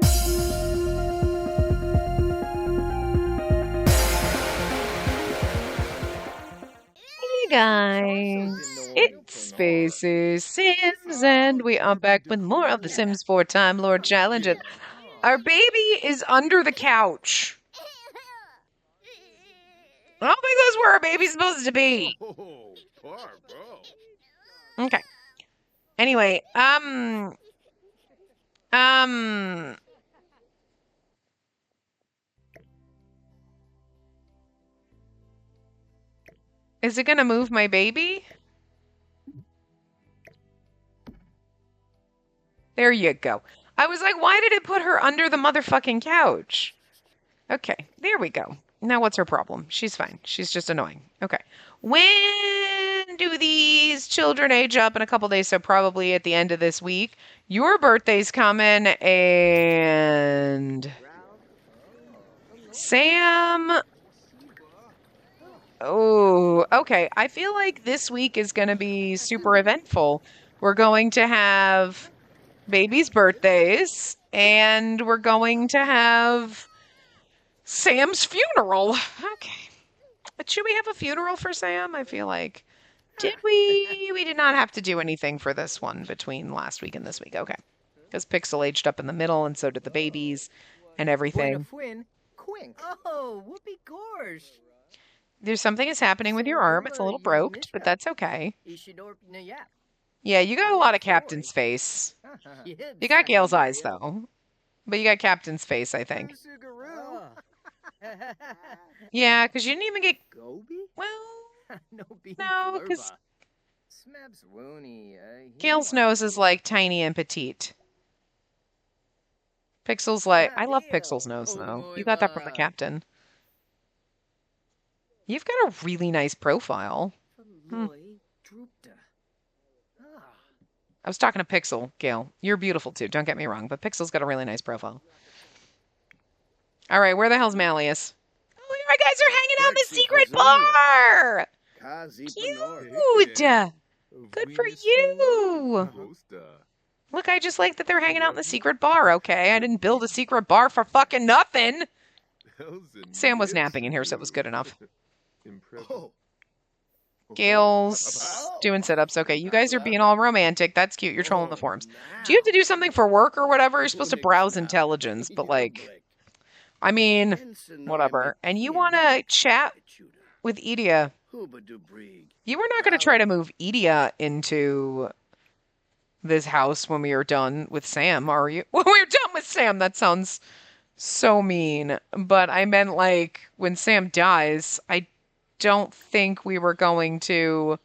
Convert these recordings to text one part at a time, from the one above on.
Hey guys, it's Spaces Sims, and we are back with more of the Sims 4 Time Lord Challenge. And our baby is under the couch. I don't think that's where our baby's supposed to be. Okay. Anyway, is it gonna move my baby? There you go. I was like, why did it put her under the motherfucking couch? Okay, there we go. Now what's her problem? She's fine. She's just annoying. Okay. When do these children age up in a couple days? So probably at the end of this week. Your birthday's coming and Sam. Oh, okay. I feel like this week is going to be super eventful. We're going to have babies' birthdays and we're going to have Sam's funeral. Okay. But should we have a funeral for Sam? I feel like. Did we? We did not have to do anything for this one between last week and this week. Okay. Because Pixel aged up in the middle and so did the babies and everything. Oh, whoopee gorge. There's something is happening with your arm. It's a little broked, but that's okay. Yeah, you got a lot of Captain's face. You got Gale's eyes, though. But you got Captain's face, I think. Yeah, because you didn't even get... Well, no, because Gale's nose is like tiny and petite. Pixel's like... I love Pixel's nose, though. You got that from the Captain. You've got a really nice profile. I was talking to Pixel, Gale. You're beautiful, too. Don't get me wrong, but Pixel's got a really nice profile. All right, where the hell's Malleus? Oh, you guys are hanging out in the secret bar! Cute! Good for you! Look, I just like that they're hanging out in the secret bar, okay? I didn't build a secret bar for fucking nothing! Sam was napping in here, so it was good enough. Gale's doing sit-ups. Okay, you guys are being all romantic. That's cute. You're trolling the forums. Do you have to do something for work or whatever? You're supposed to browse intelligence, but like... I mean, whatever. And you want to chat with Edia. You were not going to try to move Edia into this house when we are done with Sam, are you? When we're done with Sam, that sounds so mean. But I meant like when Sam dies, I don't think we were going to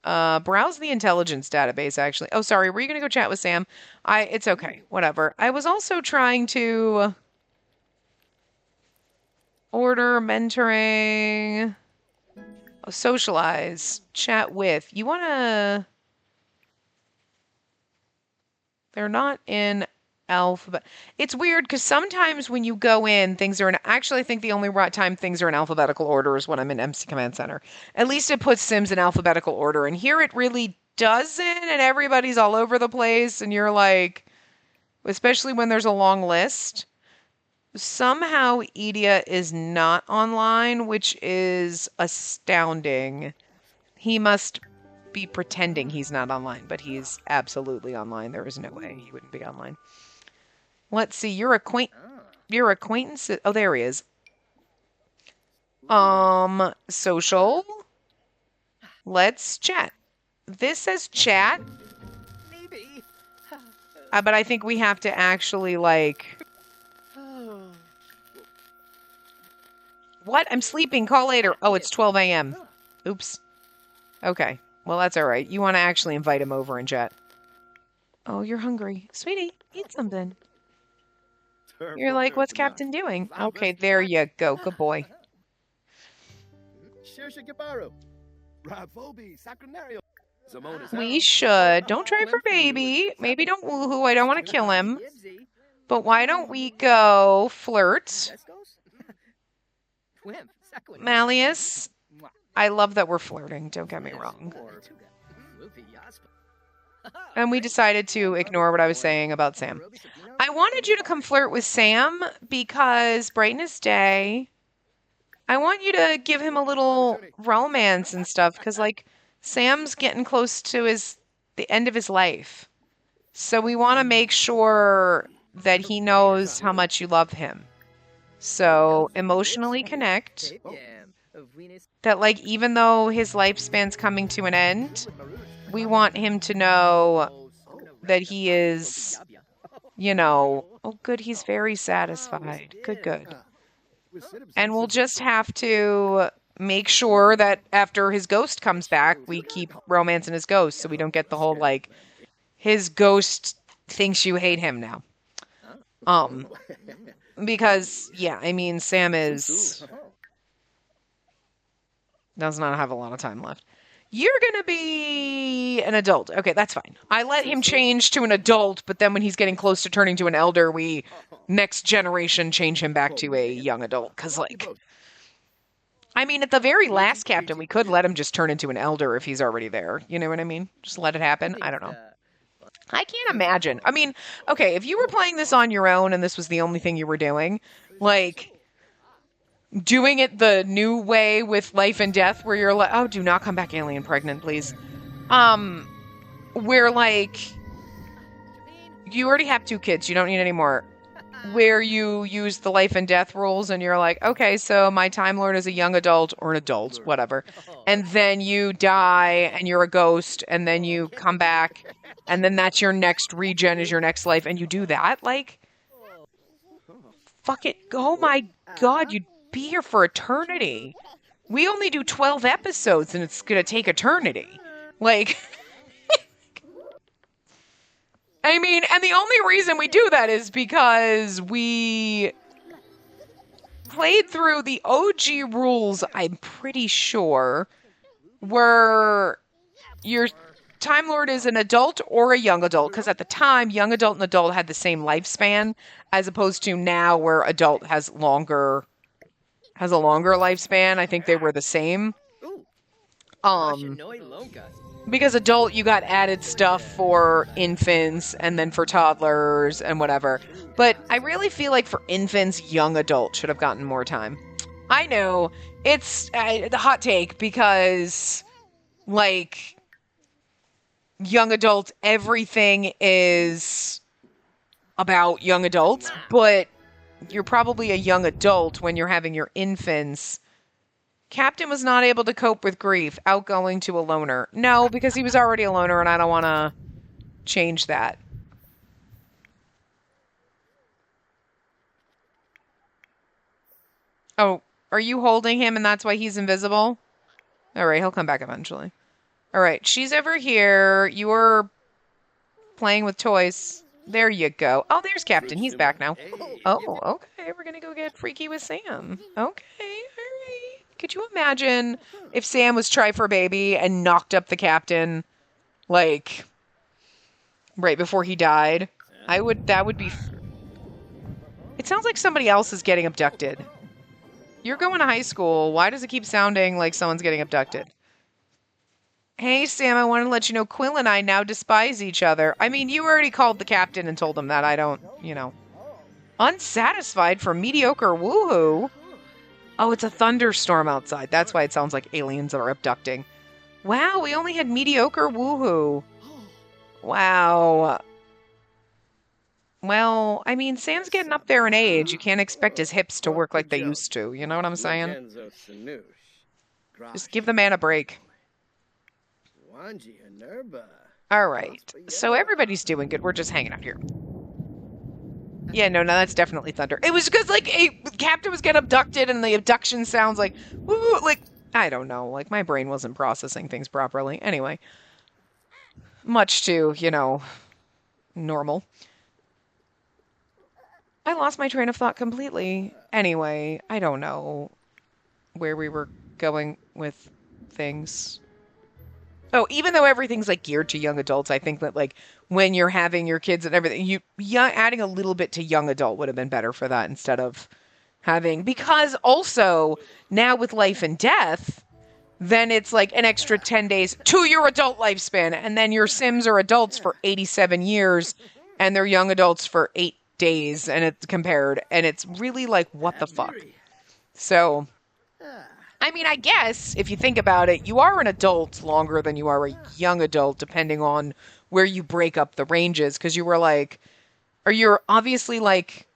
browse the intelligence database, actually. Oh, sorry. Were you going to go chat with Sam? It's okay. Whatever. I was also trying to order mentoring, socialize, chat with. You want to... They're not in alphabet. It's weird because sometimes when you go in, things are in... Actually, I think the only time things are in alphabetical order is when I'm in MC Command Center. At least it puts Sims in alphabetical order. And here it really doesn't, and everybody's all over the place. And you're like... Especially when there's a long list. Somehow Edia is not online, which is astounding. He must be pretending he's not online, but he's absolutely online. There is no way he wouldn't be online. Let's see, your acquaintance. Oh, there he is. Social. Let's chat. This says chat. But I think we have to actually, like... What? I'm sleeping. Call later. Oh, it's 12 a.m. Oops. Okay. Well, that's all right. You want to actually invite him over and chat. Oh, you're hungry. Sweetie, eat something. You're like, what's Captain doing? Okay, there you go. Good boy. We should. Don't try for baby. Maybe don't woohoo. I don't want to kill him. But why don't we go flirt? Malleus, I love that we're flirting. Don't get me wrong. And we decided to ignore what I was saying about Sam. I wanted you to come flirt with Sam because brightness day. I want you to give him a little romance and stuff because, like, Sam's getting close to the end of his life. So we want to make sure that he knows how much you love him. So emotionally connect. That, like, even though his lifespan's coming to an end, we want him to know that he is, oh, good, he's very satisfied. Good. And we'll just have to make sure that after his ghost comes back, we keep romancing his ghost so we don't get the whole, like, his ghost thinks you hate him now. Because, yeah, I mean, Sam does not have a lot of time left. You're going to be an adult. Okay, that's fine. I let him change to an adult, but then when he's getting close to turning to an elder, we, next generation, change him back to a young adult. Because, like, I mean, at the very last captain, we could let him just turn into an elder if he's already there. You know what I mean? Just let it happen. I don't know. I can't imagine. I mean, okay, if you were playing this on your own and this was the only thing you were doing, like, doing it the new way with life and death where you're like, oh, do not come back alien pregnant, please. Where, like, you already have 2 kids, you don't need any more. Where you use the life and death rules and you're like, okay, so my Time Lord is a young adult or an adult, whatever. And then you die and you're a ghost and then you come back and then that's your next regen is your next life and you do that, like, fuck it. Oh my God, you'd be here for eternity. We only do 12 episodes and it's gonna take eternity. Like, I mean, and the only reason we do that is because we played through the OG rules, I'm pretty sure, where your Time Lord is an adult or a young adult, because at the time, young adult and adult had the same lifespan, as opposed to now where adult has a longer lifespan. I think they were the same. Because adult, you got added stuff for infants and then for toddlers and whatever. But I really feel like for infants, young adult should have gotten more time. I know, it's the hot take because, like, young adult, everything is about young adults, but you're probably a young adult when you're having your infants. Captain was not able to cope with grief, outgoing to a loner. No, because he was already a loner and I don't want to change that. Oh, are you holding him and that's why he's invisible? All right, he'll come back eventually. All right, she's over here. You were playing with toys. There you go. Oh, there's Captain. He's back now. Oh, okay. We're going to go get freaky with Sam. Okay, all right. Could you imagine if Sam was try for baby and knocked up the Captain, like, right before he died? That would be... It sounds like somebody else is getting abducted. You're going to high school. Why does it keep sounding like someone's getting abducted? Hey, Sam, I wanted to let you know Quill and I now despise each other. I mean, you already called the Captain and told him that. I don't, Unsatisfied for mediocre woohoo. Oh, it's a thunderstorm outside. That's why it sounds like aliens are abducting. Wow, we only had mediocre woohoo. Wow. Well, I mean, Sam's getting up there in age. You can't expect his hips to work like they used to. You know what I'm saying? Just give the man a break. All right. So everybody's doing good. We're just hanging out here. Yeah, no, that's definitely thunder. It was because, like, a captain was getting abducted and the abduction sounds like, woo, like, I don't know. Like, my brain wasn't processing things properly. Anyway. Much to, normal. I lost my train of thought completely. Anyway, I don't know where we were going with things. Oh, even though everything's, like, geared to young adults, I think that, like, when you're having your kids and everything, adding a little bit to young adult would have been better for that instead of having... Because also, now with life and death, then it's like an extra 10 days to your adult lifespan. And then your Sims are adults for 87 years and they're young adults for 8 days. And it's compared. And it's really like, what the fuck? So, I mean, I guess if you think about it, you are an adult longer than you are a young adult, depending on where you break up the ranges. Because you were like, or you're obviously like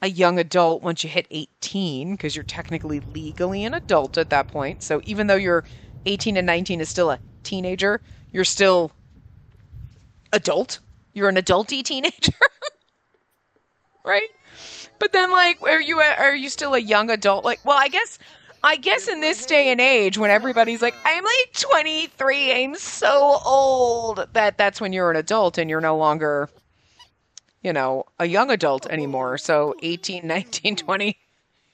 a young adult once you hit 18, because you're technically legally an adult at that point. So even though you're 18 and 19 is still a teenager, you're still adult. You're an adulty teenager, right? But then, like, are you still a young adult? Like, well, I guess in this day and age, when everybody's like, I'm like 23, I'm so old, that's when you're an adult and you're no longer, you know, a young adult anymore. So 18, 19, 20,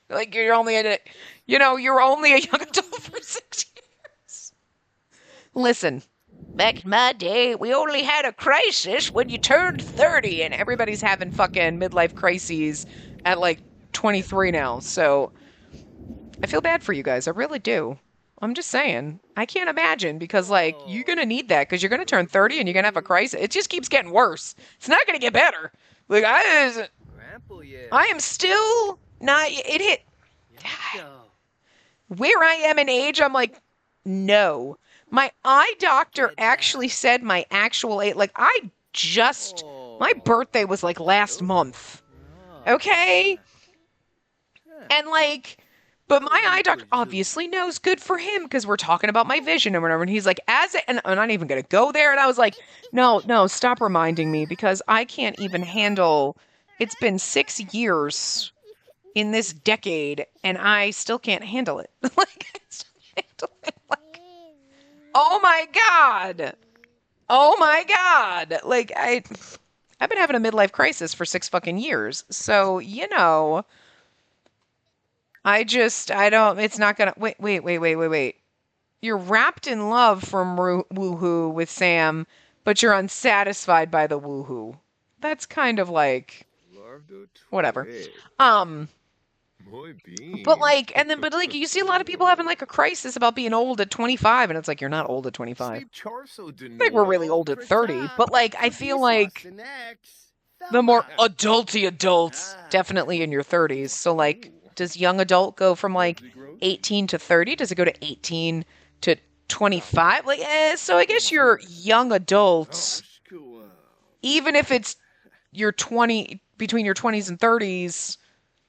like you're only you're only a young adult for 6 years. Listen, back in my day, we only had a crisis when you turned 30, and everybody's having fucking midlife crises at like 23 now. So I feel bad for you guys. I really do. I'm just saying. I can't imagine, because like you're going to need that, because you're going to turn 30 and you're going to have a crisis. It just keeps getting worse. It's not going to get better. Like I am still not, it hit where I am in age. I'm like, no. My eye doctor actually said my actual age. Like my birthday was like last month. Okay? And like, but my eye doctor obviously knows, good for him, because we're talking about my vision and whatever. And he's like, and I'm not even going to go there. And I was like, no, stop reminding me, because I can't even handle, it's been 6 years in this decade and I still can't handle it. Like, I still can't handle it. Like, oh my God. Like, I've been having a midlife crisis for 6 fucking years. So, you know, it's not gonna, wait. You're wrapped in love from Woohoo with Sam, but you're unsatisfied by the Woohoo. That's kind of like, whatever. But like, but like, you see a lot of people having like a crisis about being old at 25, and it's like, you're not old at 25. I think we're really old at 30, but like, I feel like the more adulty adults, definitely in your 30s. So like, does young adult go from like 18 to 30? Does it go to 18 to 25? Like, so I guess you're young adults, even if it's your 20, between your 20s and 30s,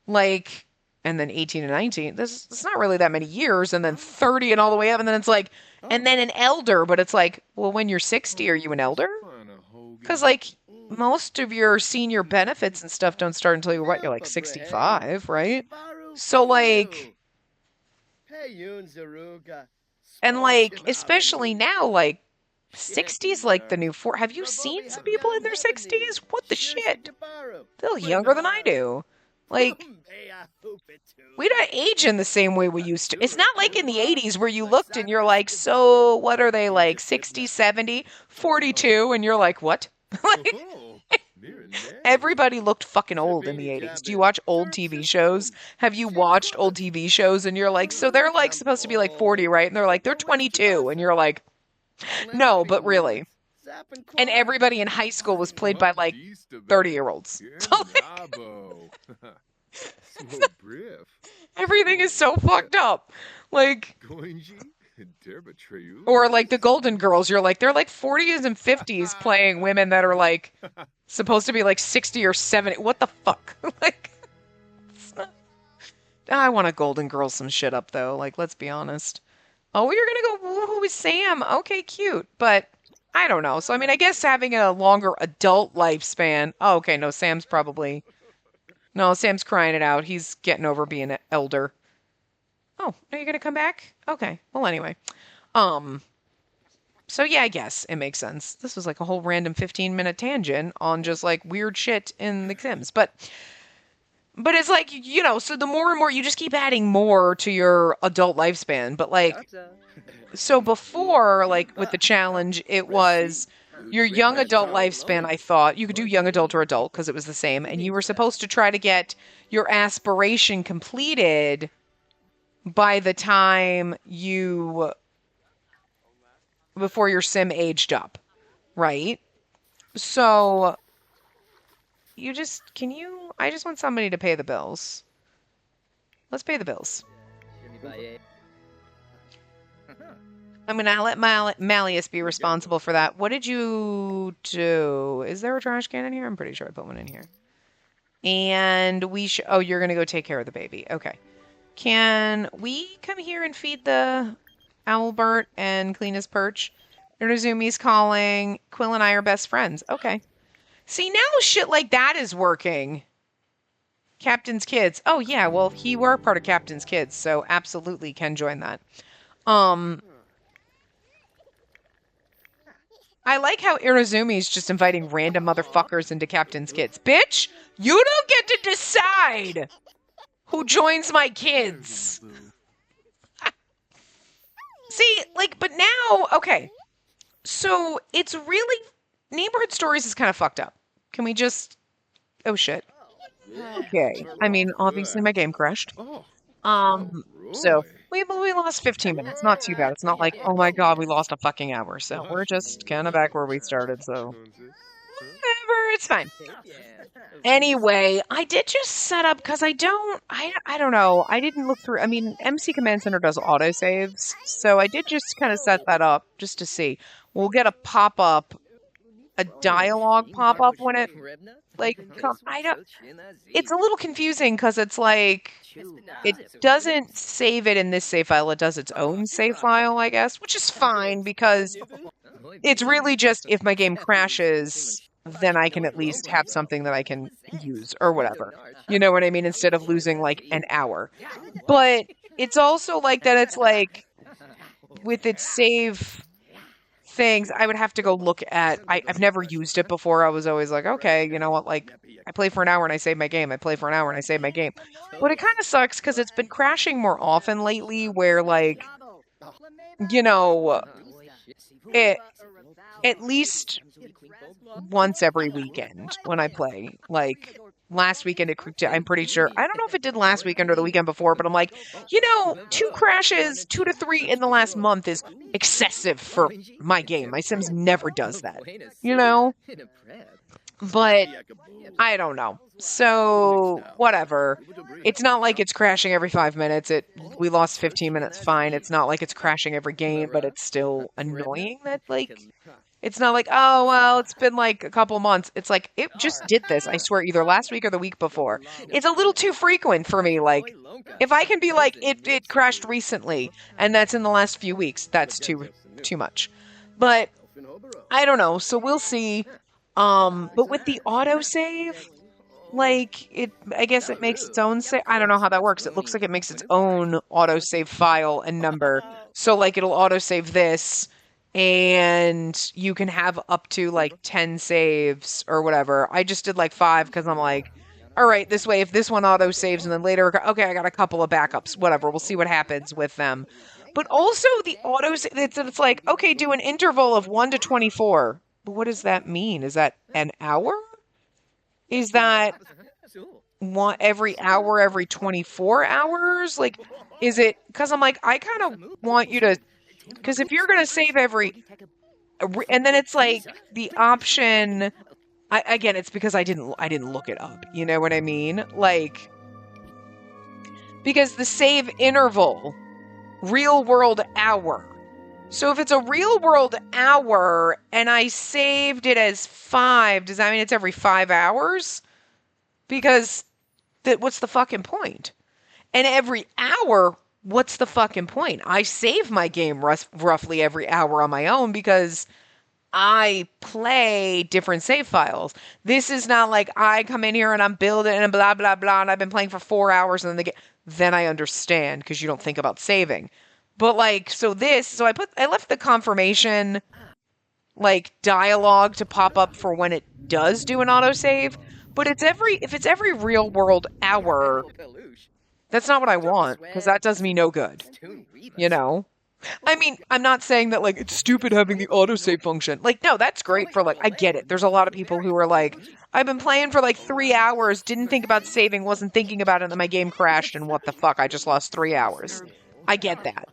like, and then 18 and 19. It's not really that many years, and then 30 and all the way up, and then it's like, and then an elder, but it's like, well, when you're 60, are you an elder? Because like, most of your senior benefits and stuff don't start until you're like 65, right? So like, and like, especially now, like 60s, like the new four. Have you seen some people in their 60s? What the shit? They're younger than I do. Like, we don't age in the same way we used to. It's not like in the 80s where you looked and you're like, so what are they, like 60, 70, 42? And you're like, what? Like, everybody looked fucking old in the 80s. Do you watch old TV shows? Have you watched old TV shows and you're like, so they're like supposed to be like 40, right? And they're like, they're 22. And you're like, no, but really. And everybody in high school was played by like 30-year-olds. So like, everything is so fucked up. Like, or like the Golden Girls, you're like, they're like 40s and 50s playing women that are like supposed to be like 60 or 70. What the fuck? Like, I want to Golden Girls some shit up though. Like, let's be honest. Oh, you're gonna go woohoo with Sam. Okay, cute. But I don't know. So, I mean, I guess having a longer adult lifespan. Oh, okay, no, Sam's crying it out. He's getting over being an elder. Oh, are you gonna come back? Okay. Well, anyway. So yeah, I guess it makes sense. This was like a whole random 15-minute tangent on just like weird shit in the Sims. But it's like, you know, so the more and more you just keep adding more to your adult lifespan. But like, so before, like with the challenge, it was your young adult lifespan. I thought you could do young adult or adult because it was the same. And you were supposed to try to get your aspiration completed by the time you before your sim aged up, right? So I just want somebody to pay the bills. Let's pay the bills. I'm going to let Malleus be responsible for that. What did you do? Is there a trash can in here? I'm pretty sure I put one in here. And oh, you're going to go take care of the baby. Okay. Can we come here and feed the Owlbert and clean his perch? Inozumi's calling. Quill and I are best friends. Okay. See, now shit like that is working. Captain's Kids. Oh, yeah, well, you were part of Captain's Kids, so absolutely can join that. I like how Inozumi's just inviting random motherfuckers into Captain's Kids. Bitch, you don't get to decide who joins my kids. See, like, but now, okay. So it's really, Neighborhood Stories is kind of fucked up. Can we just, oh shit. Okay. I mean, obviously my game crashed. So we lost 15 minutes. Not too bad. It's not like, oh my god, we lost a fucking hour. So we're just kind of back where we started. So whatever, it's fine. Anyway, I did just set up because I don't know. I didn't look through. I mean, MC Command Center does autosaves, so I did just kind of set that up just to see. We'll get a pop-up, a dialogue pop-up when it it's a little confusing because it's like it doesn't save it in this save file. It does its own save file, I guess, which is fine because it's really just if my game crashes, then I can at least have something that I can use or whatever. You know what I mean? Instead of losing like an hour. But it's also like that it's like with its save things, I would have to go look at. I've never used it before. I was always like, okay, you know what? Like, I play for an hour and I save my game. I play for an hour and I save my game. But it kind of sucks because it's been crashing more often lately where, like, you know, it at least once every weekend when I play. Like, last weekend, I'm pretty sure. I don't know if it did last weekend or the weekend before, but I'm like, you know, 2 crashes, 2 to 3 in the last month is excessive for my game. My Sims never does that, you know? But I don't know. So, whatever. It's not like it's crashing every 5 minutes. We lost 15 minutes, fine. It's not like it's crashing every game, but it's still annoying that, like, it's not like, oh, well, it's been like a couple months. It's like, it just did this, I swear, either last week or the week before. It's a little too frequent for me. Like, if I can be like, it crashed recently, and that's in the last few weeks, that's too much. But, I don't know, so we'll see. But with the autosave, like, I guess it makes its own save. I don't know how that works. It looks like it makes its own autosave file and number. So, like, it'll autosave this, and you can have up to, like, 10 saves or whatever. I just did, like, 5 because I'm like, all right, this way, if this one autosaves and then later, okay, I got a couple of backups, whatever. We'll see what happens with them. But also, the auto-save, it's like, okay, do an interval of 1 to 24. But what does that mean? Is that an hour? Is that every hour, every 24 hours? Like, is it... Because I'm like, I kind of want you to... Because if you're going to save every... And then it's like, the option... Again, it's because I didn't look it up. You know what I mean? Like... Because the save interval... Real world hour... So if it's a real world hour and I saved it as 5, does that mean it's every 5 hours? Because what's the fucking point? And every hour, what's the fucking point? I save my game roughly every hour on my own because I play different save files. This is not like I come in here and I'm building and blah, blah, blah, and I've been playing for 4 hours and then I understand because you don't think about saving. But, like, so I left the confirmation, like, dialogue to pop up for when it does do an autosave, but if it's every real world hour, that's not what I want, because that does me no good, you know? I mean, I'm not saying that, like, it's stupid having the autosave function. Like, no, that's great for, like, I get it. There's a lot of people who are like, I've been playing for, like, 3 hours, didn't think about saving, wasn't thinking about it, and then my game crashed, and what the fuck, I just lost 3 hours. I get that.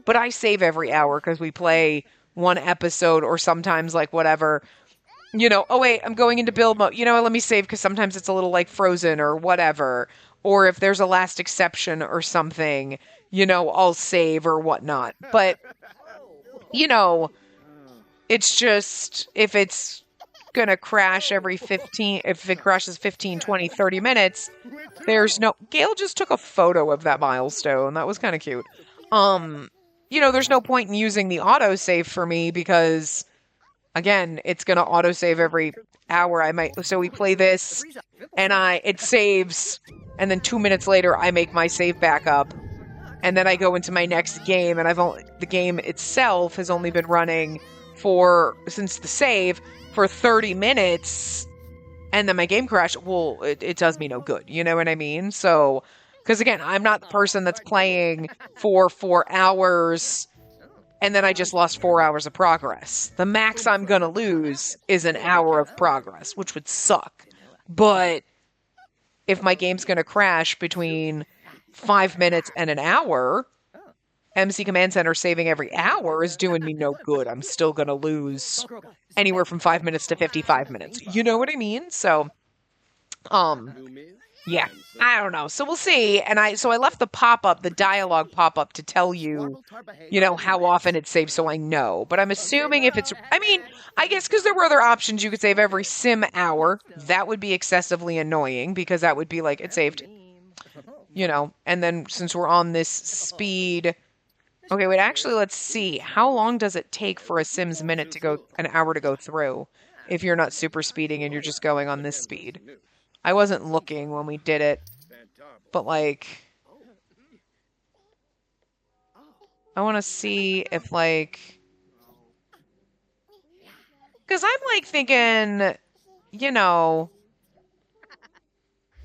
But I save every hour because we play one episode, or sometimes like whatever, oh wait, I'm going into build mode. Let me save because sometimes it's a little like frozen or whatever. Or if there's a last exception or something, I'll save or whatnot. But, it's just if it's gonna crash every 15, if it crashes 15, 20, 30 minutes, there's no. Gail just took a photo of that milestone. That was kind of cute. There's no point in using the autosave for me because, again, it's gonna autosave every hour. So we play this, and it saves, and then 2 minutes later I make my save back up, and then I go into my next game, and the game itself has only been running since the save for 30 minutes, and then my game crashed. Well, it does me no good. You know what I mean? So, because again, I'm not the person that's playing for 4 hours and then I just lost 4 hours of progress. The max I'm gonna lose is an hour of progress, which would suck. But if my game's gonna crash between 5 minutes and an hour, MC Command Center saving every hour is doing me no good. I'm still gonna lose anywhere from 5 minutes to 55 minutes. You know what I mean? So, yeah, I don't know. So we'll see. And I left the dialogue pop-up to tell you, how often it saves so I know. But I'm assuming I guess because there were other options, you could save every sim hour. That would be excessively annoying because that would be like, it saved, and then since we're on this speed. Okay, wait, actually, let's see. How long does it take for a Sims minute an hour to go through if you're not super speeding and you're just going on this speed? I wasn't looking when we did it, but like, I want to see if like, because I'm like thinking,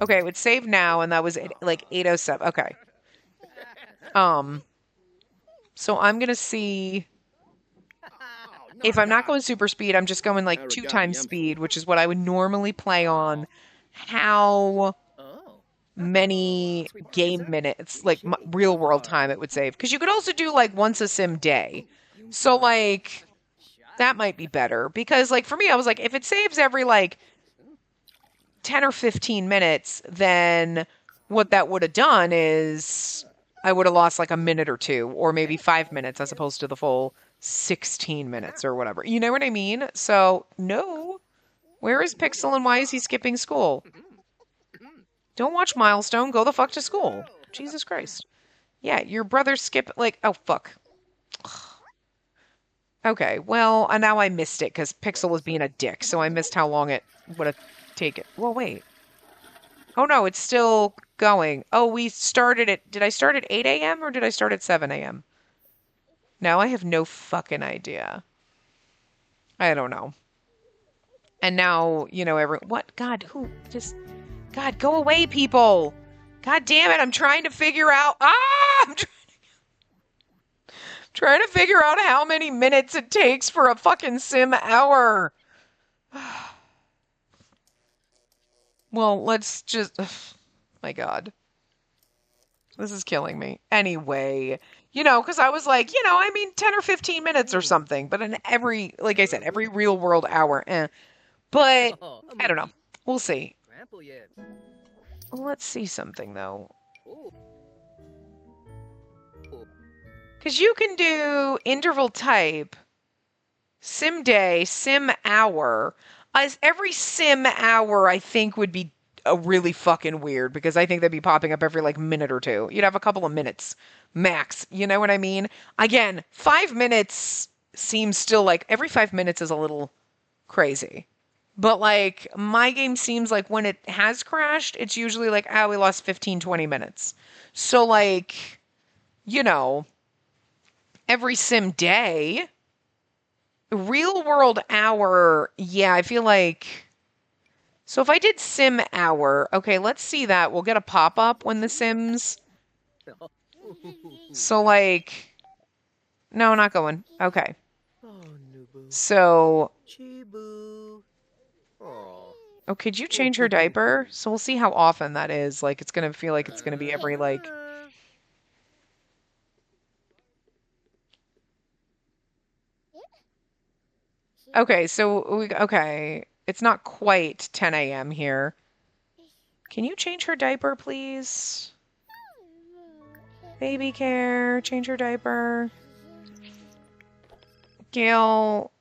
okay, it would save now, and that was like 8:07. Okay. So I'm going to see if I'm not going super speed, I'm just going like 2 times speed, which is what I would normally play on. How many game minutes, like real world time it would save. Because you could also do like once a sim day. So like that might be better. Because like for me, I was like, if it saves every like 10 or 15 minutes, then what that would have done is I would have lost like a minute or 2, or maybe 5 minutes as opposed to the full 16 minutes or whatever. You know what I mean? So, no. Where is Pixel and why is he skipping school? Don't watch Milestone. Go the fuck to school. Jesus Christ. Yeah, your brother oh, fuck. Okay, well, now I missed it because Pixel was being a dick, so I missed how long it would have taken. Well, wait. Oh, no, it's still going. Oh, we started at... Did I start at 8 a.m. or did I start at 7 a.m.? Now I have no fucking idea. I don't know. And now, what? God, who just... God, go away, people! God damn it, I'm trying to figure out... I'm trying to figure out how many minutes it takes for a fucking sim hour. Well, let's just... my God. This is killing me. Anyway, because I was like, 10 or 15 minutes or something. But in like I said, every real world hour. But, I don't know. We'll see. Let's see something, though. Because you can do interval type, sim day, sim hour. Every sim hour, I think, would be really fucking weird because I think they'd be popping up every like minute or 2. You'd have a couple of minutes max. You know what I mean? Again, 5 minutes seems still like every 5 minutes is a little crazy. But like my game seems like when it has crashed, it's usually like, we lost 15, 20 minutes. So like, every sim day, real world hour, yeah, I feel like... So if I did sim hour, okay, let's see that. We'll get a pop-up when the sims... So like... No, not going. Okay. So... Oh, could you change her diaper? So we'll see how often that is. Like, it's going to feel like it's going to be every, like... Okay, so okay. It's not quite 10 a.m. here. Can you change her diaper, please? Baby care, change her diaper. Gail,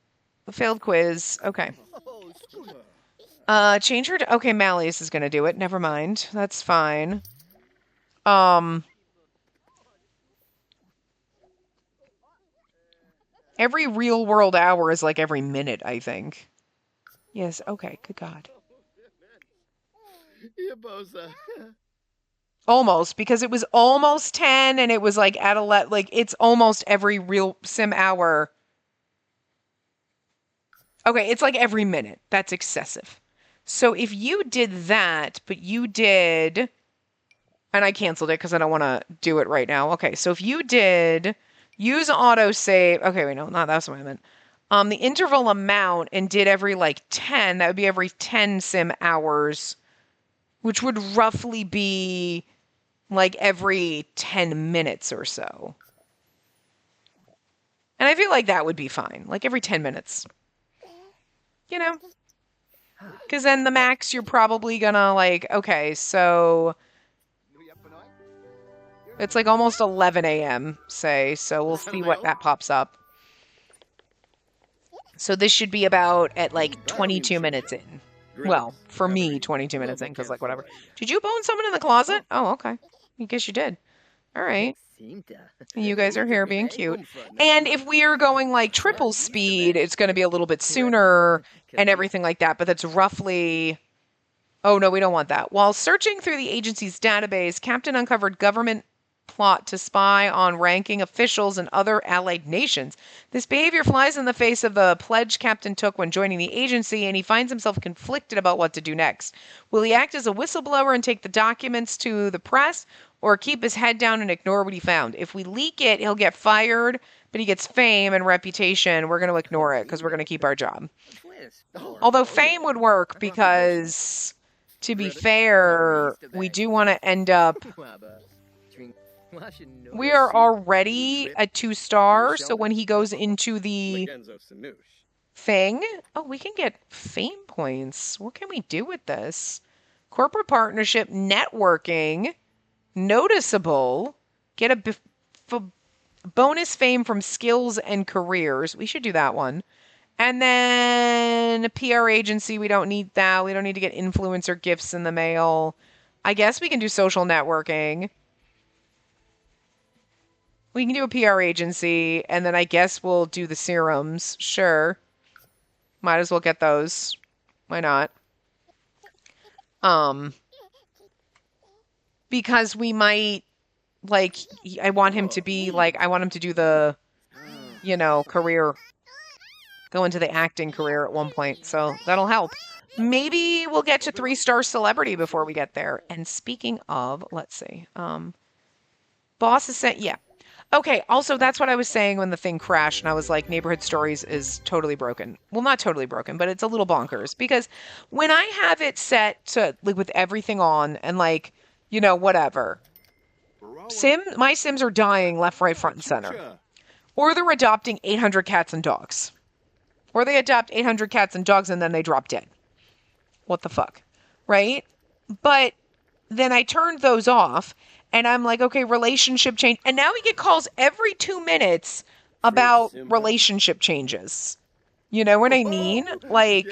failed quiz. Okay. Change her. Okay, Malleus is gonna do it. Never mind. That's fine. Every real world hour is like every minute, I think. Yes. Okay. Good God. Almost, because it was almost 10 and it was like at 11. Like it's almost every real sim hour. Okay, it's like every minute. That's excessive. So if you did that, but you did, and I canceled it because I don't want to do it right now. Okay, so if you did use autosave, okay, wait, no, not that's what I meant. The interval amount and did every like 10, that would be every 10 sim hours, which would roughly be like every 10 minutes or so. And I feel like that would be fine, like every 10 minutes. You know? Because then the max, you're probably gonna like, okay, so it's like almost 11 a.m., say, so we'll see what that pops up. So this should be about at like 22 minutes in. Well, for me, 22 minutes in, because like whatever. Did you bone someone in the closet? Oh, okay. I guess you did. All right. You guys are here being cute. And if we are going like triple speed, it's going to be a little bit sooner and everything like that. But that's roughly... Oh, no, we don't want that. While searching through the agency's database, Captain uncovered government plot to spy on ranking officials in other allied nations. This behavior flies in the face of the pledge Captain took when joining the agency, and he finds himself conflicted about what to do next. Will he act as a whistleblower and take the documents to the press, or keep his head down and ignore what he found? If we leak it, he'll get fired, but he gets fame and reputation. We're going to ignore it because we're going to keep our job. Although fame would work because, to be fair, we do want to end up... We are already at 2-star, so when he goes into the thing... Oh, we can get fame points. What can we do with this? Corporate partnership, networking, noticeable, get a bonus fame from skills and careers. We should do that one. And then a PR agency, we don't need that. We don't need to get influencer gifts in the mail. I guess we can do social networking. We can do a PR agency, and then I guess we'll do the serums. Sure. Might as well get those. Why not? Because we might, like, I want him to be, like, I want him to do the, you know, career, go into the acting career at one point, so that'll help. Maybe we'll get to 3-star celebrity before we get there. And speaking of, let's see, boss is saying, yeah. Okay, also, that's what I was saying when the thing crashed, and I was like, Neighborhood Stories is totally broken. Well, not totally broken, but it's a little bonkers, because when I have it set to, like, with everything on, and, like, you know, whatever, my Sims are dying left, right, front, and center. Or they're adopting 800 cats and dogs. Or they adopt 800 cats and dogs, and then they drop dead. What the fuck? Right? But then I turned those off, and I'm like, okay, relationship change. And now we get calls every 2 minutes about relationship changes. You know what I mean? Like,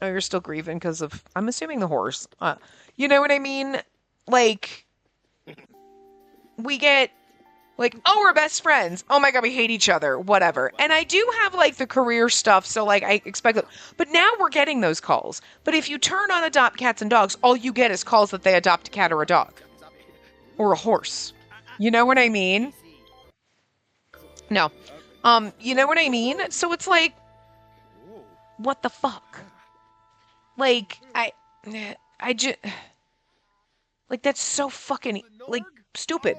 oh, you're still grieving because of, I'm assuming the horse. You know what I mean? Like, we get, like, oh, we're best friends. Oh my God, we hate each other. Whatever. And I do have, like, the career stuff, so, like, I expect it. But now we're getting those calls. But if you turn on Adopt Cats and Dogs, all you get is calls that they adopt a cat or a dog. Or a horse. You know what I mean? No. You know what I mean? So it's like, what the fuck? Like, I just, like, that's so fucking, like, stupid.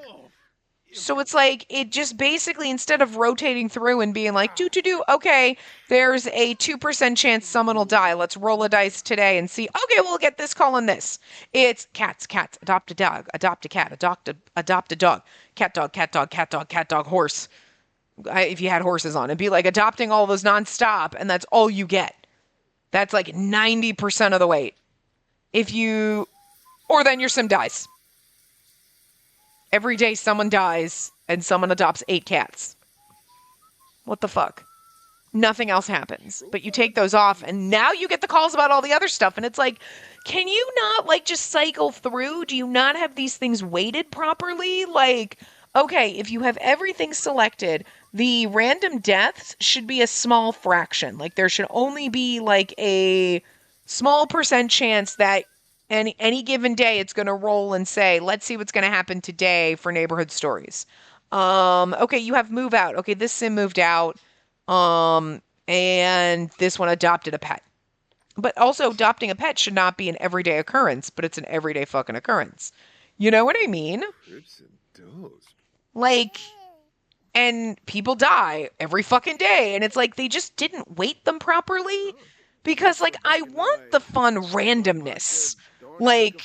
So it's like, it just basically, instead of rotating through and being like, okay, there's a 2% chance someone will die. Let's roll a dice today and see, okay, we'll get this call on this. It's cats, adopt a dog, adopt a cat, adopt a dog, cat, dog, horse. if you had horses on. It'd be like adopting all those nonstop, and that's all you get. That's like 90% of the weight. Or then your sim dies. Every day someone dies and someone adopts 8 cats. What the fuck? Nothing else happens. But you take those off and now you get the calls about all the other stuff. And it's like, can you not like just cycle through? Do you not have these things weighted properly? Like, okay, if you have everything selected, the random deaths should be a small fraction. Like there should only be like a small percent chance that any given day it's going to roll and say, let's see what's going to happen today for neighborhood stories. Okay, you have move out. Okay, this sim moved out. And this one adopted a pet. But also adopting a pet should not be an everyday occurrence, but it's an everyday fucking occurrence. You know what I mean? Like, and people die every fucking day. And it's like, they just didn't weight them properly. Because, like, I want the fun randomness. Like,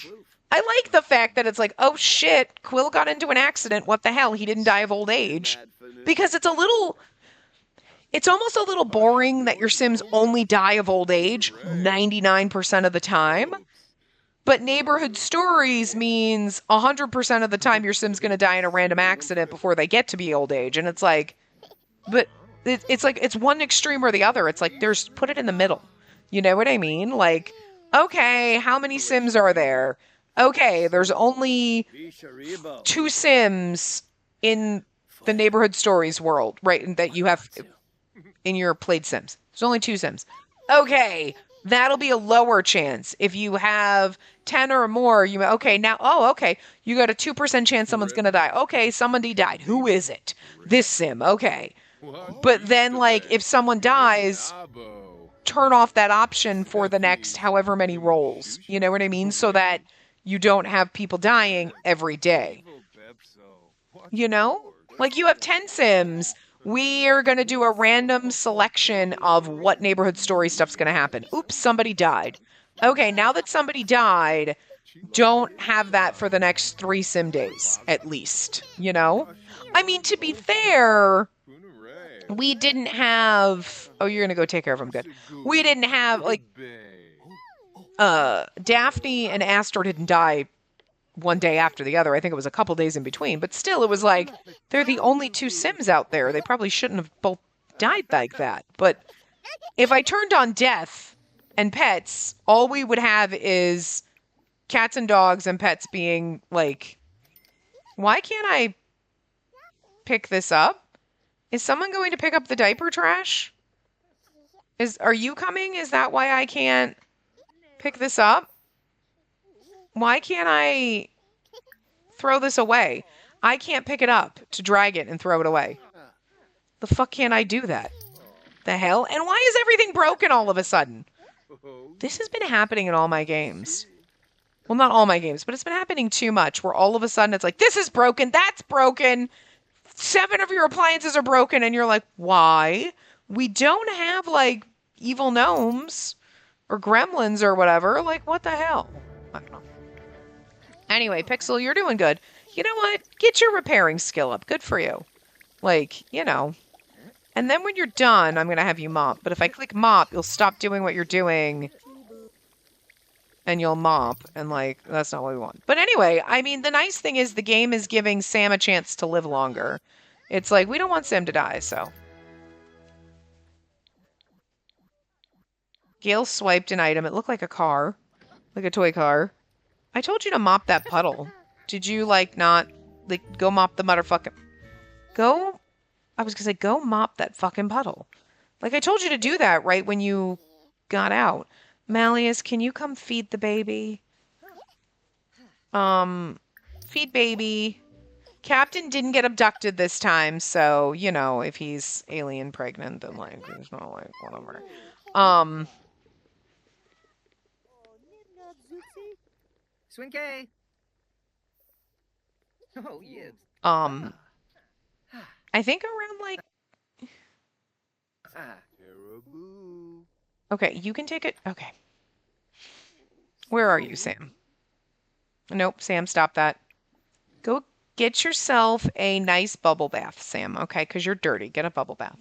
I like the fact that it's like, oh shit, Quill got into an accident. What the hell? He didn't die of old age. Because it's almost a little boring that your Sims only die of old age 99% of the time. But neighborhood stories means 100% of the time your Sim's going to die in a random accident before they get to be old age. And it's like, but it's like, it's one extreme or the other. It's like, put it in the middle. You know what I mean? Like, okay, how many Sims are there? Okay, there's only 2 Sims in the neighborhood stories world, right? And that you have in your played Sims. There's only 2 Sims. Okay, that'll be a lower chance. If you have 10 or more, you got a 2% chance someone's going to die. Okay, somebody died. Who is it? This Sim. Okay. But then, like, if someone dies, turn off that option for the next however many rolls. You know what I mean? So that you don't have people dying every day. You know? Like, you have 10 Sims. We are going to do a random selection of what neighborhood story stuff's going to happen. Oops, somebody died. Okay, now that somebody died, don't have that for the next 3 Sim days, at least. You know? I mean, to be fair, we didn't have... Oh, you're going to go take care of them. Good. We didn't have, like... Daphne and Astor didn't die one day after the other. I think it was a couple days in between. But still, it was like, they're the only 2 Sims out there. They probably shouldn't have both died like that. But if I turned on death and pets, all we would have is cats and dogs and pets being like... Why can't I pick this up? Is someone going to pick up the diaper trash? Are you coming? Is that why I can't pick this up? Why can't I throw this away? I can't pick it up to drag it and throw it away. The fuck can't I do that? The hell? And why is everything broken all of a sudden? This has been happening in all my games. Well, not all my games, but it's been happening too much where all of a sudden it's like, this is broken, that's broken. 7 of your appliances are broken, and you're like, why? We don't have, like, evil gnomes or gremlins or whatever. Like, what the hell? I don't know. Anyway, Pixel, you're doing good. You know what? Get your repairing skill up. Good for you. Like, you know. And then when you're done, I'm going to have you mop. But if I click mop, you'll stop doing what you're doing. And you'll mop. And, like, that's not what we want. But anyway, I mean, the nice thing is the game is giving Sam a chance to live longer. It's like, we don't want Sam to die, so. Gail swiped an item. It looked like a car. Like a toy car. I told you to mop that puddle. Did you, like, not... Like, go mop the motherfucking... Go... I was gonna say, go mop that fucking puddle. Like, I told you to do that right when you got out. Malleus, can you come feed the baby? Feed baby. Captain didn't get abducted this time, so, you know, if he's alien pregnant, then, like, he's not, like, whatever. Swinky. Oh, yes. I think around, like... Okay, you can take it. Okay. Where are you, Sam? Nope, Sam, stop that. Go get yourself a nice bubble bath, Sam, okay? Because you're dirty. Get a bubble bath.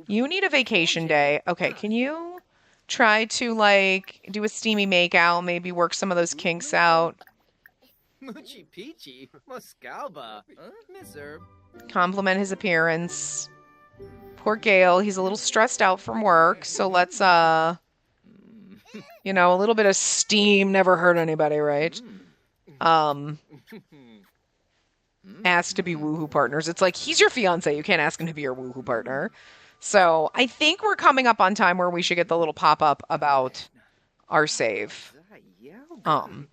You need a vacation day. Okay, can you try to, like, do a steamy makeout, maybe work some of those kinks out? Moochie Peachy, Moscalba, Miss Herb. Compliment his appearance. Poor Gale, he's a little stressed out from work, so let's, you know, a little bit of steam never hurt anybody, right? Ask to be woohoo partners. It's like, he's your fiance. You can't ask him to be your woohoo partner. So I think we're coming up on time where we should get the little pop-up about our save. I'm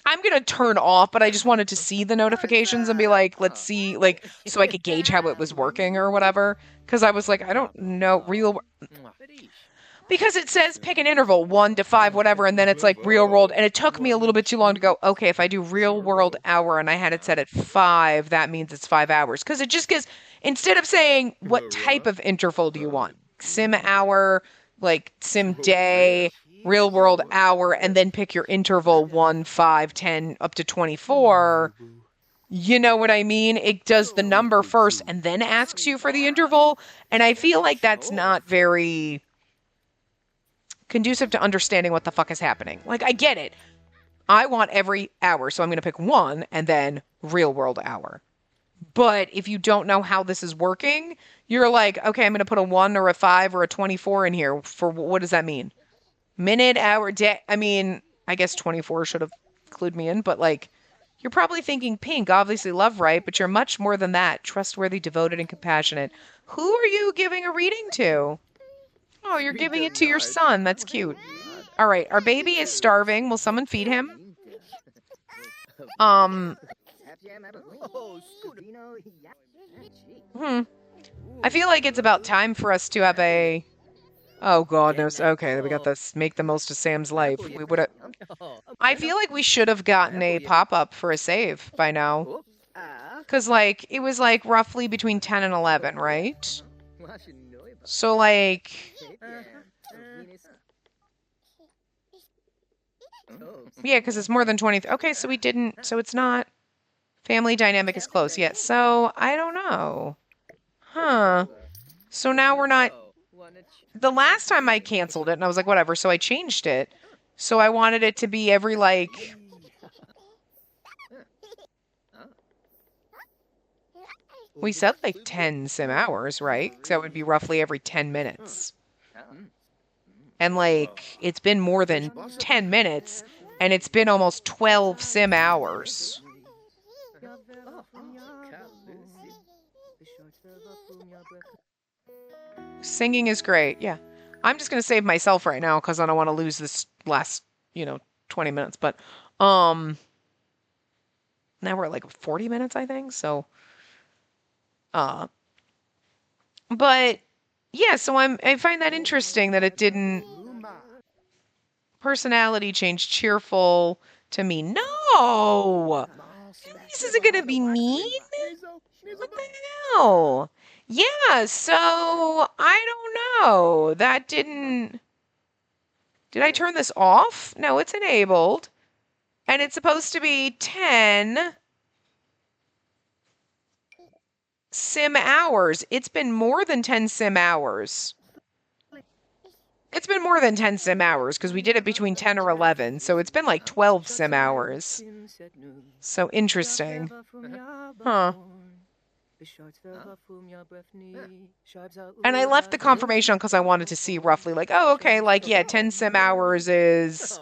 going to turn off, but I just wanted to see the notifications and be like, let's see, like, so I could gauge how it was working or whatever. Because I was like, I don't know, because it says pick an interval, 1 to 5, whatever, and then it's like real world. And it took me a little bit too long to go, okay, if I do real world hour and I had it set at 5, that means it's 5 hours. Because it just gives, instead of saying what type of interval do you want, sim hour, like sim day, real world hour, and then pick your interval 1, 5, 10, up to 24. You know what I mean? It does the number first and then asks you for the interval. And I feel like that's not very conducive to understanding what the fuck is happening. Like, I get it. I want every hour, so I'm going to pick 1 and then real world hour. But if you don't know how this is working, you're like, okay, I'm going to put a 1 or a 5 or a 24 in here. For what does that mean? Minute, hour, day. I mean, I guess 24 should have clued me in, but like, you're probably thinking pink, obviously love, right? But you're much more than that. Trustworthy, devoted, and compassionate. Who are you giving a reading to? Oh, you're giving it to your son. That's cute. All right, our baby is starving. Will someone feed him? I feel like it's about time for us to have a... Oh, God knows. Okay, we got this. Make the most of Sam's life. We would have... I feel like we should have gotten a pop-up for a save by now. Because, like, it was, like, roughly between 10 and 11, right? So, like... Yeah, because it's more than 20... Okay, so we didn't... So it's not... Family dynamic is close. Yeah, so I don't know. Huh. So now we're not... The last time I canceled it, and I was like, whatever, so I changed it. So I wanted it to be every, like... We said, like, 10 sim hours, right? So it would be roughly every 10 minutes. And, like, it's been more than 10 minutes, and it's been almost 12 sim hours. Singing is great, yeah. I'm just going to save myself right now because I don't want to lose this last, 20 minutes. But, now we're at like 40 minutes, I think. So, but yeah, so I find that interesting that it didn't personality change cheerful to me. No, this isn't going to be mean. What the hell? Yeah, so I don't know. That didn't... Did I turn this off? No, it's enabled. And it's supposed to be 10 sim hours. It's been more than 10 sim hours. It's been more than 10 sim hours because we did it between 10 or 11. So it's been like 12 sim hours. So interesting. Huh. And I left the confirmation because I wanted to see roughly like, oh, okay, like, yeah, 10 sim hours is,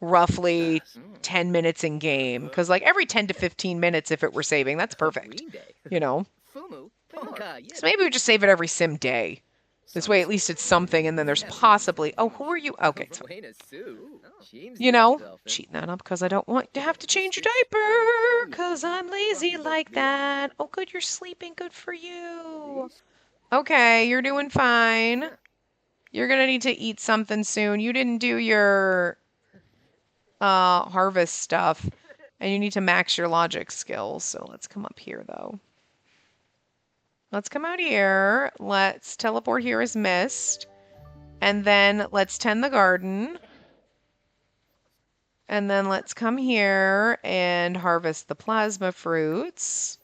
roughly 10 minutes in game. Because like every 10 to 15 minutes, if it were saving, that's perfect, So maybe we just save it every sim day. This way, at least it's something, and then there's possibly... Oh, who are you? Okay, so... cheating that up because I don't want to have to change your diaper because I'm lazy like that. Oh, good, you're sleeping. Good for you. Okay, you're doing fine. You're going to need to eat something soon. You didn't do your harvest stuff, and you need to max your logic skills. So let's come up here, though. Let's come out here. Let's teleport here as mist. And then let's tend the garden. And then let's come here and harvest the plasma fruits.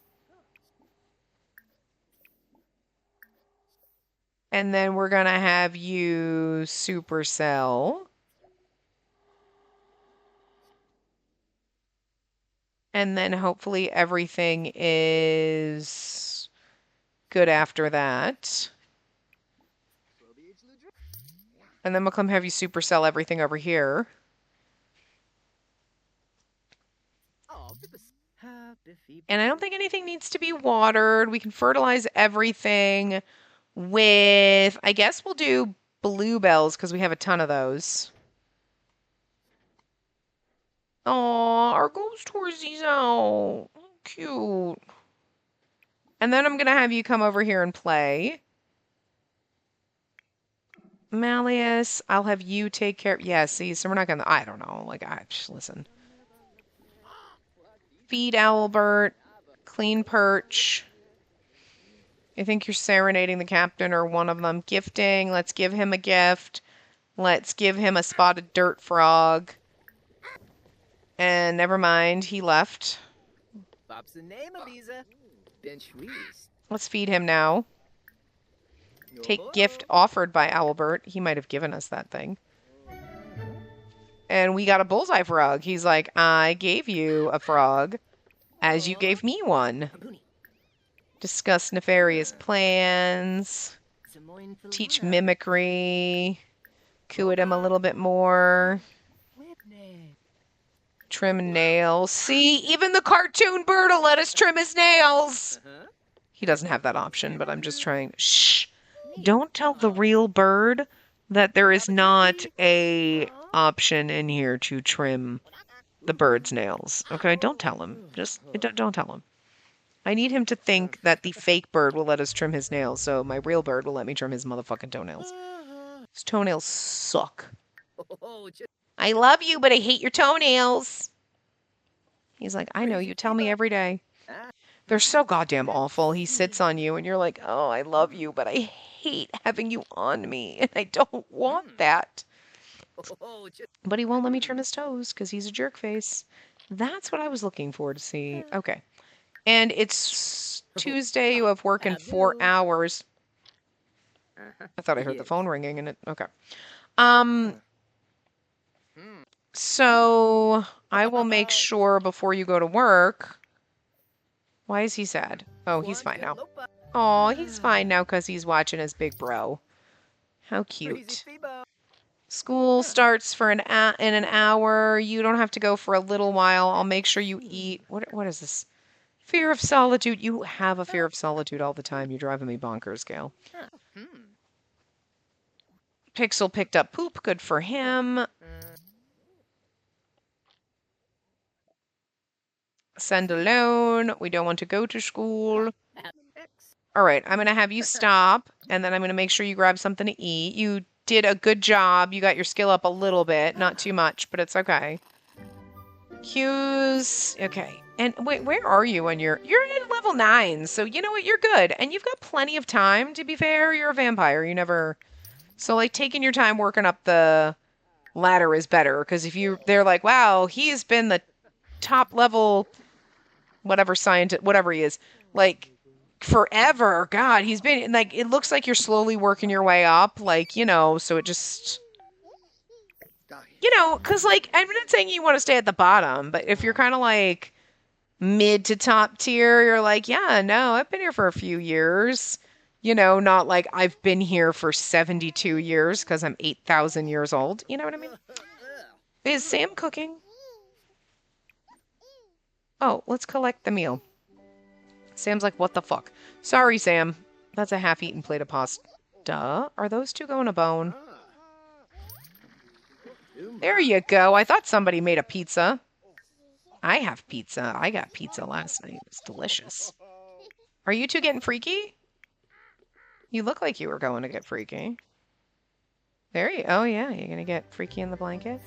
And then we're going to have you supercell. And then hopefully everything is good after that. And then we'll come have you supercell everything over here. And I don't think anything needs to be watered. We can fertilize everything with, I guess we'll do bluebells because we have a ton of those. Aw, our ghost horsey's out. Cute. And then I'm going to have you come over here and play. Malleus, I'll have you take care. Yeah, see, so we're not going to, I don't know. Like, just listen. Feed Albert. Clean perch. I think you're serenading the captain or one of them. Gifting. Let's give him a gift. Let's give him a spotted dirt frog. And never mind, he left. Let's feed him now. Take gift offered by Albert. He might have given us that thing. And we got a bullseye frog. He's like, I gave you a frog as you gave me one. Discuss nefarious plans. Teach mimicry. Coo at him a little bit more. Trim nails. See, even the cartoon bird will let us trim his nails. He doesn't have that option, but I'm just trying. Shh. Don't tell the real bird that there is not a option in here to trim the bird's nails. Okay, don't tell him. Just don't tell him. I need him to think that the fake bird will let us trim his nails, so my real bird will let me trim his motherfucking toenails. His toenails suck. I love you, but I hate your toenails. He's like, I know, you tell me every day. They're so goddamn awful. He sits on you and you're like, oh, I love you, but I hate having you on me and I don't want that. But he won't let me trim his toes because he's a jerk face. That's what I was looking for to see. Okay. And it's Tuesday. You have work in 4 hours. I thought I heard the phone ringing and it, okay. So I will make sure before you go to work. Why is he sad? Oh, he's fine now. Oh, he's fine now because he's watching his big bro. How cute. School starts for in an hour. You don't have to go for a little while. I'll make sure you eat. What is this? Fear of solitude. You have a fear of solitude all the time. You're driving me bonkers, Gail. Pixel picked up poop. Good for him. Send alone. We don't want to go to school. All right, I'm going to have you stop, and then I'm going to make sure you grab something to eat. You did a good job. You got your skill up a little bit. Not too much, but it's okay. Hughes. Okay. And wait, where are you when you're at level 9, so you know what? You're good. And you've got plenty of time, to be fair. You're a vampire. You never... So, like, taking your time working up the ladder is better, because if they're like, wow, he's been the top level... whatever scientist, whatever he is, like, forever. God, he's been, like, it looks like you're slowly working your way up, like, you know, so it just, you know, because, like, I'm not saying you want to stay at the bottom, but if you're kind of, like, mid to top tier, you're like, yeah, no, I've been here for a few years, you know, not like I've been here for 72 years because I'm 8,000 years old, you know what I mean? Is Sam cooking? Oh, let's collect the meal. Sam's like, what the fuck? Sorry, Sam. That's a half-eaten plate of pasta. Are those two going to bone? There you go. I thought somebody made a pizza. I have pizza. I got pizza last night. It was delicious. Are you two getting freaky? You look like you were going to get freaky. There you... Oh, yeah. You're going to get freaky in the blanket?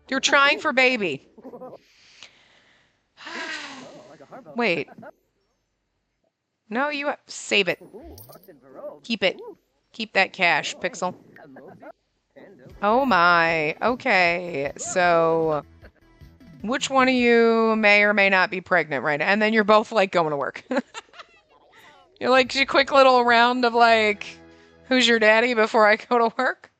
You're trying for baby. Wait. No, you save it. Keep it. Keep that cash, Pixel. Oh my. Okay. So which one of you may or may not be pregnant right now? And then you're both like going to work. You're like a quick little round of like, who's your daddy before I go to work?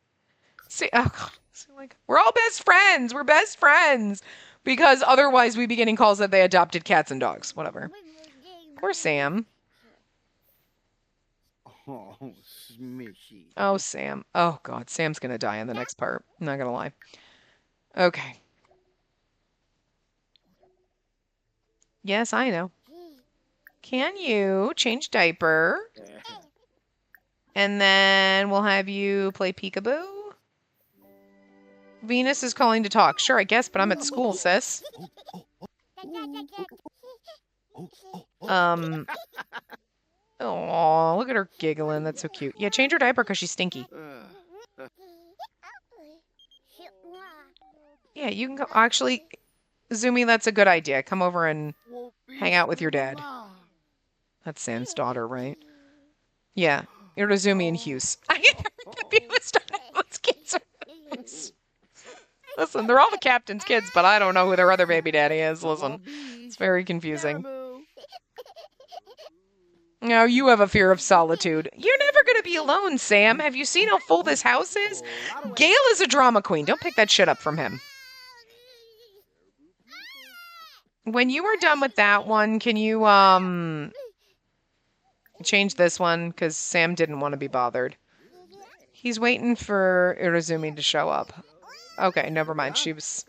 See, oh God. So like, we're all best friends. We're best friends. Because otherwise we'd be getting calls that they adopted cats and dogs. Whatever. Poor Sam. Oh, smishy. Oh, Sam. Oh, God. Sam's going to die in the next part. I'm not going to lie. Okay. Yes, I know. Can you change diaper? And then we'll have you play peekaboo? Venus is calling to talk. Sure, I guess, but I'm at school, sis. Oh, look at her giggling. That's so cute. Yeah, change her diaper because she's stinky. Yeah, you can go. Actually, Zumi, that's a good idea. Come over and hang out with your dad. That's Sam's daughter, right? Yeah, Irizumi and Hughes. I get confused on who those kids are. Listen, they're all the captain's kids, but I don't know who their other baby daddy is. Listen, it's very confusing. Now, you have a fear of solitude. You're never going to be alone, Sam. Have you seen how full this house is? Gale is a drama queen. Don't pick that shit up from him. When you are done with that one, can you, change this one? Because Sam didn't want to be bothered. He's waiting for Irizumi to show up. Okay, never mind. She was...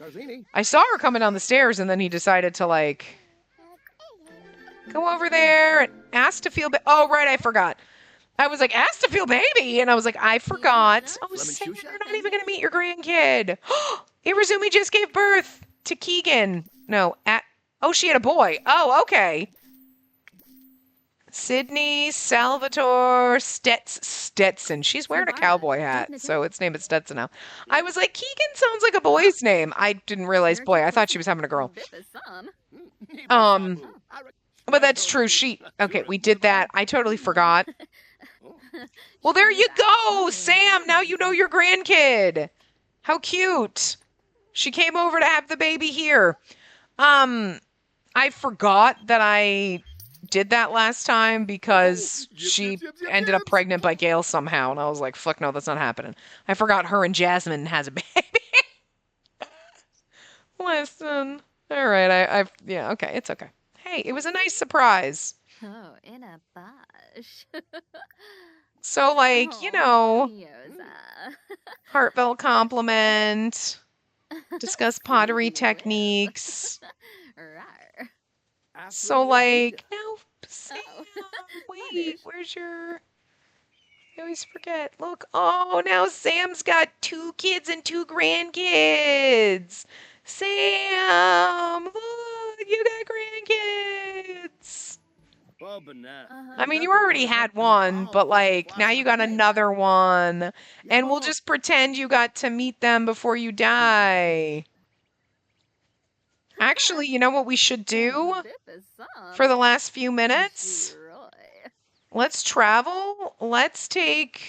I saw her coming down the stairs, and then he decided to, like... go over there and ask to feel... Oh, right, I forgot. I was like, ask to feel baby! And I was like, I forgot. Oh, Sam, you're not even going to meet your grandkid. Irizumi just gave birth to Keegan. No, oh, she had a boy. Oh, okay. Sydney Salvatore Stetson. She's wearing a cowboy hat, so its name is Stetson now. I was like, Keegan sounds like a boy's name. I didn't realize boy. I thought she was having a girl. But that's true. Okay, we did that. I totally forgot. Well, there you go, Sam. Now you know your grandkid. How cute. She came over to have the baby here. I forgot that I did that last time because she ended up pregnant by Gale somehow, and I was like, fuck no, that's not happening. I forgot her and Jasmine has a baby. Listen. All right, yeah, okay, it's okay. Hey, it was a nice surprise. Oh, in a bush. So, like, you know, heartfelt compliment, discuss pottery techniques. So, like, now, Sam, wait, where's your... I always forget. Look, oh, now Sam's got 2 kids and 2 grandkids. Sam, look, you got grandkids. I mean, you already had one, but, like, now you got another one. And we'll just pretend you got to meet them before you die. Actually, you know what we should do for the last few minutes? Let's travel. Let's take...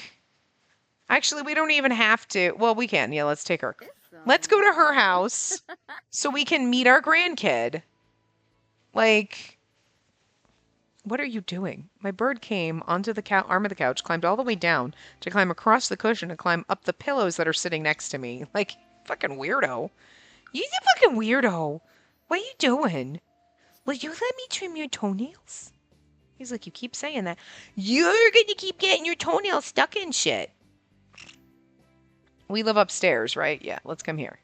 Actually, we don't even have to. Well, we can. Yeah, let's take her. Let's go to her house so we can meet our grandkid. Like, what are you doing? My bird came onto the arm of the couch, climbed all the way down to climb across the cushion and climb up the pillows that are sitting next to me. Like, fucking weirdo. You're a fucking weirdo. What are you doing? Will you let me trim your toenails? He's like, you keep saying that. You're gonna keep getting your toenails stuck in shit. We live upstairs, right? Yeah, let's come here.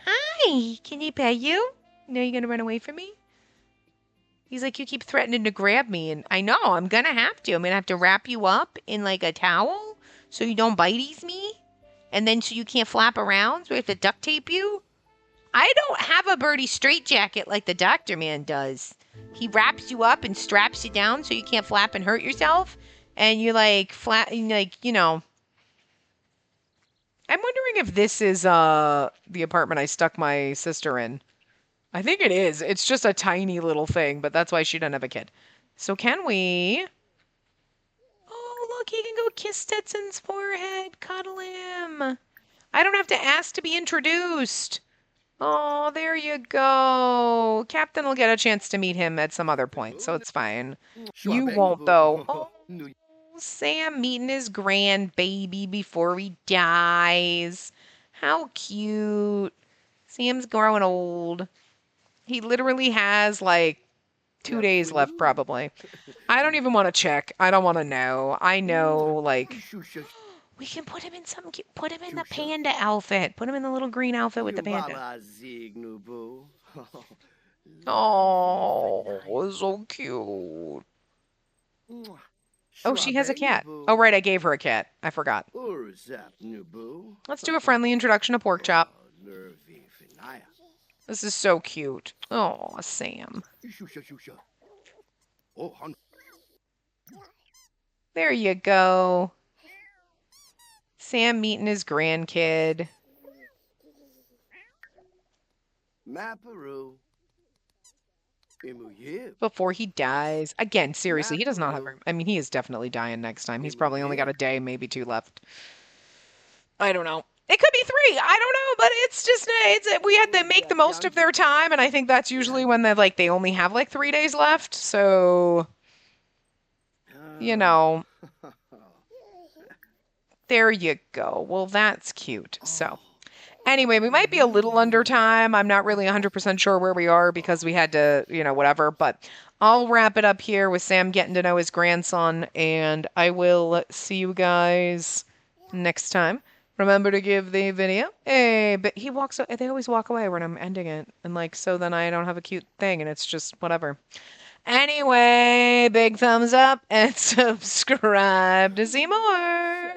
Hi, can I pet you? No, you're gonna run away from me? He's like, you keep threatening to grab me, and I know, I'm gonna have to. I'm gonna have to wrap you up in like a towel so you don't biteys me. And then so you can't flap around, so we have to duct tape you. I don't have a birdie straitjacket like the doctor man does. He wraps you up and straps you down so you can't flap and hurt yourself. And you like you know. I'm wondering if this is the apartment I stuck my sister in. I think it is. It's just a tiny little thing, but that's why she doesn't have a kid. So can we... Oh, look, he can go kiss Stetson's forehead, cuddle him. I don't have to ask to be introduced. Oh, there you go. Captain will get a chance to meet him at some other point, so it's fine. You won't, though. Oh, Sam meeting his grandbaby before he dies. How cute. Sam's growing old. He literally has, like, 2 days left, probably. I don't even want to check. I don't want to know. I know, like... We can put him in put him in the panda outfit. Put him in the little green outfit with the panda. Oh, so cute. Oh, she has a cat. Oh, right, I gave her a cat. I forgot. Let's do a friendly introduction to Porkchop. This is so cute. Oh, Sam. There you go. Sam meeting his grandkid. Before he dies. Again, seriously, he does not have... I mean, he is definitely dying next time. He's probably only got a day, maybe 2 left. I don't know. It could be 3. I don't know, but it's just... we had to make the most of their time, and I think that's usually when they only have, like, 3 days left, so... You know... There you go. Well, that's cute. So, anyway, we might be a little under time. I'm not really 100% sure where we are because we had to, whatever. But I'll wrap it up here with Sam getting to know his grandson. And I will see you guys next time. Remember to give the video a... But they always walk away when I'm ending it. And, so then I don't have a cute thing. And it's just whatever. Anyway, big thumbs up and subscribe to see more.